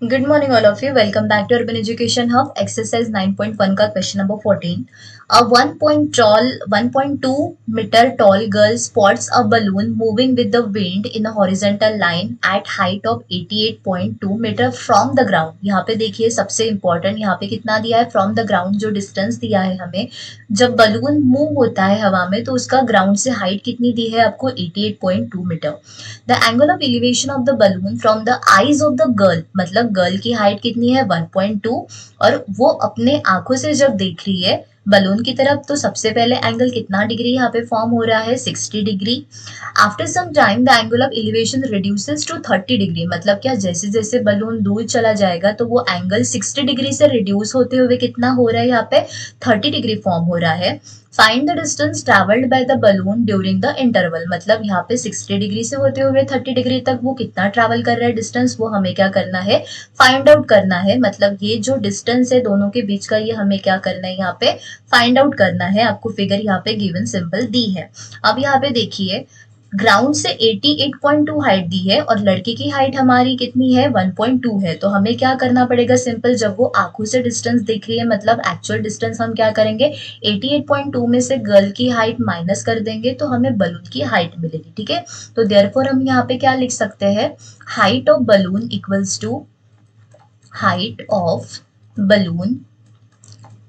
Good morning, all of you. Welcome back to Urban Education Hub. Exercise 9.1 का question number 14. A 1.2 meter tall girl spots a balloon moving with the wind in a horizontal line at height of 88.2 meter from the ground. यहाँ पे देखिए सबसे important यहाँ पे कितना दिया है from the ground जो distance दिया है हमें. जब बलून मूव होता है हवा में तो उसका ग्राउंड से हाइट कितनी दी है आपको 88.2 metre. The angle of elevation of the balloon from the eyes of the girl, मतलब गर्ल की हाइट कितनी है 1.2 और वो अपने आंखों से जब देख रही है बलून की तरफ तो सबसे पहले एंगल कितना डिग्री यहाँ पे फॉर्म हो रहा है 60 degree. After some time the angle of elevation reduces to 30 degree, मतलब क्या जैसे जैसे बलून दूर चला जाएगा तो वो एंगल 60 डिग्री से रिड्यूस होते हुए कितना हो रहा है यहाँ पे 30 डिग्री फॉर्म हो रहा है. Find the distance travelled by the balloon during the interval, मतलब यहाँ पे 60 डिग्री से होते हुए 30 डिग्री तक वो कितना ट्रेवल कर रहा है डिस्टेंस, वो हमें क्या करना है फाइंड आउट करना है. मतलब ये जो डिस्टेंस है दोनों के बीच का ये हमें क्या करना है यहाँ पे फाइंड आउट करना है. आपको फिगर यहाँ पे गिवन सिंपल दी है. अब यहाँ पे देखिए ग्राउंड से 88.2 हाइट दी है और लड़की की हाइट हमारी कितनी है 1.2 है. तो हमें क्या करना पड़ेगा सिंपल, जब वो आंखों से डिस्टेंस देख रही है मतलब एक्चुअल डिस्टेंस हम क्या करेंगे 88.2 में से गर्ल की हाइट माइनस कर देंगे तो हमें बलून की हाइट मिलेगी. ठीक है, तो देयरफॉर हम यहाँ पे क्या लिख सकते हैं height of balloon equals to height of balloon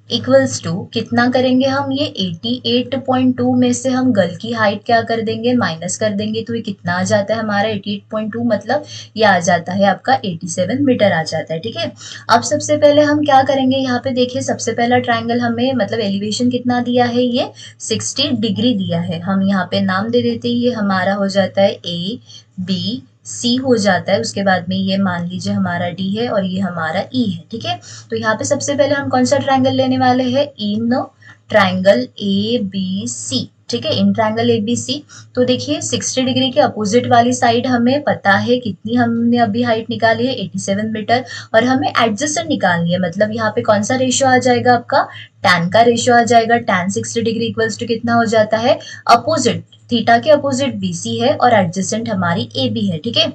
equals to कितना करेंगे हम ये 88.2 में से हम गर्ल की हाइट क्या कर देंगे माइनस कर देंगे तो ये कितना आ जाता है हमारा 88.2, मतलब ये आ जाता है आपका 87 मीटर आ जाता है. ठीक है, अब सबसे पहले हम क्या करेंगे यहाँ पे देखिए सबसे पहला ट्रायंगल हमें मतलब एलिवेशन कितना दिया है ये 60 डिग्री दिया है. हम यहाँ पे नाम दे देते हैं, ये हमारा हो जाता है ए बी सी हो जाता है. उसके बाद में ये मान लीजिए हमारा डी है और ये हमारा ई है. ठीक है, तो यहाँ पे सबसे पहले हम कौन सा ट्रायंगल लेने वाले हैं in triangle A B C. ठीक है, in triangle A B C. तो देखिए 60 डिग्री के अपोजिट वाली साइड हमें पता है कितनी हमने अभी हाइट निकाली है 87 मीटर और हमें एडजेसेंट निकालनी है. मतलब यहाँ पे कौन सा रेशियो आ जाएगा आपका tan का रेशियो आ जाएगा. tan 60 डिग्री इक्वल्स टू कितना हो जाता है अपोजिट थीटा के अपोजिट BC है और एडजेसेंट हमारी AB है. ठीक है,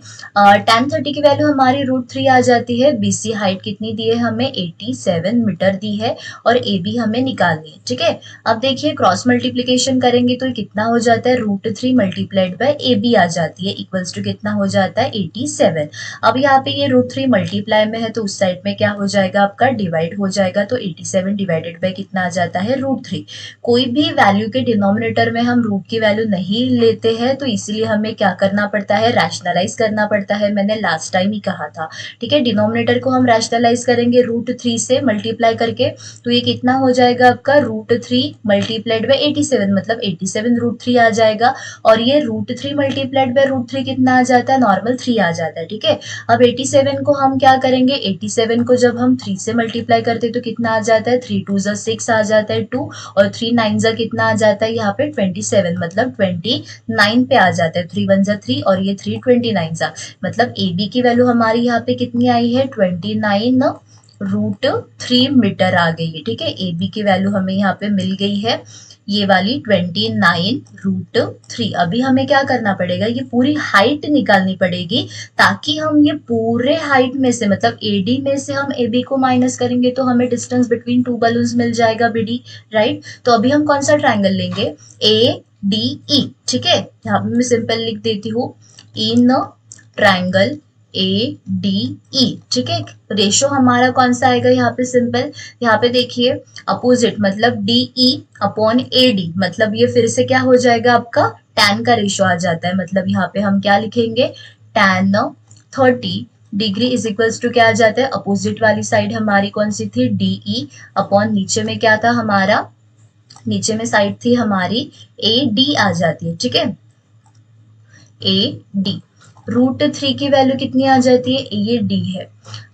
tan 30 की वैल्यू हमारी √3 आ जाती है. BC हाइट कितनी दी है हमें 87 मीटर दी है और AB हमें निकालनी है. ठीक है, अब देखिए क्रॉस मल्टीप्लीकेशन करेंगे तो कितना हो जाता है √3 मल्टीप्लाइड बाय AB आ जाती है इक्वल्स टू कितना हो जाता है 87. अब यहाँ पे ये √3 मल्टीप्लाई में है तो उस साइड में क्या हो जाएगा आपका डिवाइड हो जाएगा तो 87 डिवाइडेड बाय कितना आ जाता है √3. कोई भी वैल्यू के डिनोमिनेटर में हम रूट की वैल्यू नहीं लेते हैं तो इसीलिए हमें क्या करना पड़ता है रैशनलाइज करना पड़ता है. मैंने लास्ट टाइम ही कहा था. ठीक है, डिनोमिनेटर को हम रैशनलाइज करेंगे √3 से मल्टीप्लाई करके तो ये कितना हो जाएगा आपका √3 मल्टीप्लाइड बाय 87, मतलब 87 √3 आ जाएगा और ये √3 मल्टीप्लाइड बाय √3 कितना आ जाता है नॉर्मल 3 आ जाता है. ठीक है, अब 87 को हम क्या करेंगे 87 को जब हम 3 से मल्टीप्लाई करते तो कितना आ जाता है 3 2 6 आ जाता है 2 और 3 9 कितना आ जाता है यहाँ पे 27, मतलब 29 पे आ जाता है. 3 1 3 और ये 3 29 मतलब AB की वैल्यू हमारी यहाँ पे कितनी आई है 29 √3 मीटर आ गई है. ठीक है, AB की वैल्यू हमें यहाँ पे मिल गई है ये वाली 29 √3. अभी हमें क्या करना पड़ेगा ये पूरी हाइट निकालनी पड़ेगी ताकि हम ये पूरे हाइट में से मतलब AD में से हम AB को माइनस करेंगे तो हमें डिस्टेंस बिटवीन टू बलून्स मिल जाएगा BD. राइट, तो अभी हम कौन सा ट्रायंगल लेंगे ADE. ठीक है, यहाँ पे मैं सिंपल लिख देती हूँ इन ट्रायंगल ADE. ठीक है, रेशो हमारा कौन सा आएगा यहाँ पे सिंपल, यहाँ पे देखिए अपोजिट मतलब DE अपॉन AD, मतलब ये फिर से क्या हो जाएगा आपका tan का रेशो आ जाता है. मतलब यहाँ पे हम क्या लिखेंगे tan 30 degree is equals to क्या आ जाता है अपोजिट वाली साइड हमारी कौन सी थी DE अपॉन नीचे में क्या था हमारा नीचे में साइड थी हमारी AD आ जाती है. ठीक है, AD √3 की वैल्यू कितनी आ जाती है ये D है.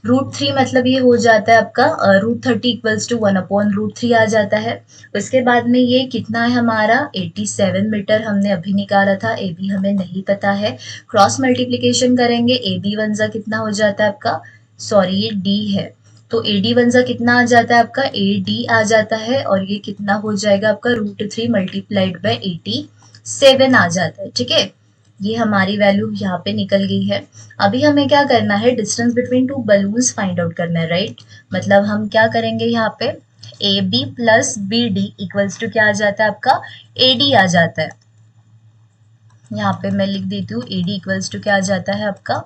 √3 मतलब ये हो जाता है आपका √30 इक्वल्स टू 1 अपॉन √3 आ जाता है. उसके बाद में ये कितना है हमारा 87 मीटर हमने अभी निकाला था. AB हमें नहीं पता है. क्रॉस मल्टीप्लीकेशन करेंगे AB 1 कितना हो जाता है आपका सॉरी ये D है तो AD 1 कितना आ जाता है आपका AD आ जाता है और ये कितना हो जाएगा आपका √3 मल्टीप्लाइड बाय 87 आ जाता है. ठीक है, ये हमारी वैल्यू यहाँ पे निकल गई है। अभी हमें क्या करना है, distance between two balloons find out करना है, राइट। मतलब हम क्या करेंगे यहाँ पे, A B plus B D equals to क्या आ जाता है आपका, ए डी आ जाता है। यहाँ पे मैं लिख देती हूँ ए डी इक्वल्स टू क्या आ जाता है आपका,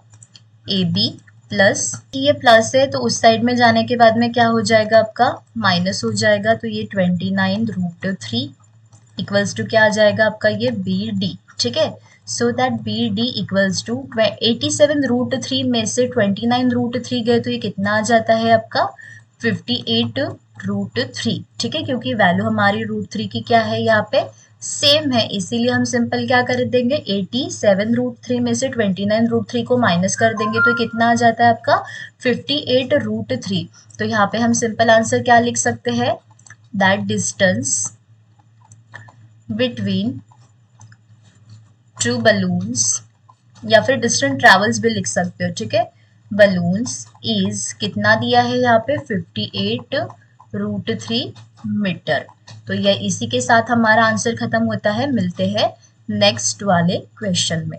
ए बी प्लस, ये प्लस है तो उस साइड में जाने के बाद में क्या हो जाएगा आपका, माइनस हो जाएगा। तो ये 29√3 इक्वल्स टू क्या आ जाएगा आपका, ये बी डी, ठीक है। So that B D equals to 87√3 में से 29√3 गए तो ये कितना आ जाता है आपका, 58√3, ठीक है। क्योंकि वैल्यू हमारी √3 की क्या है यहाँ पे, सेम है, इसीलिए हम सिंपल क्या कर देंगे, 87√3 में से 29√3 को माइनस कर देंगे तो कितना आ जाता है आपका, 58√3। तो यहाँ पे हम सिंपल आंसर क्या लिख सकते हैं, that distance between two balloons, या फिर डिस्टेंस ट्रेवल्स भी लिख सकते हो, ठीक है। बलून्स इज कितना दिया है यहाँ पे, 58√3 मीटर। तो ये इसी के साथ हमारा आंसर खत्म होता है। मिलते हैं नेक्स्ट वाले क्वेश्चन में।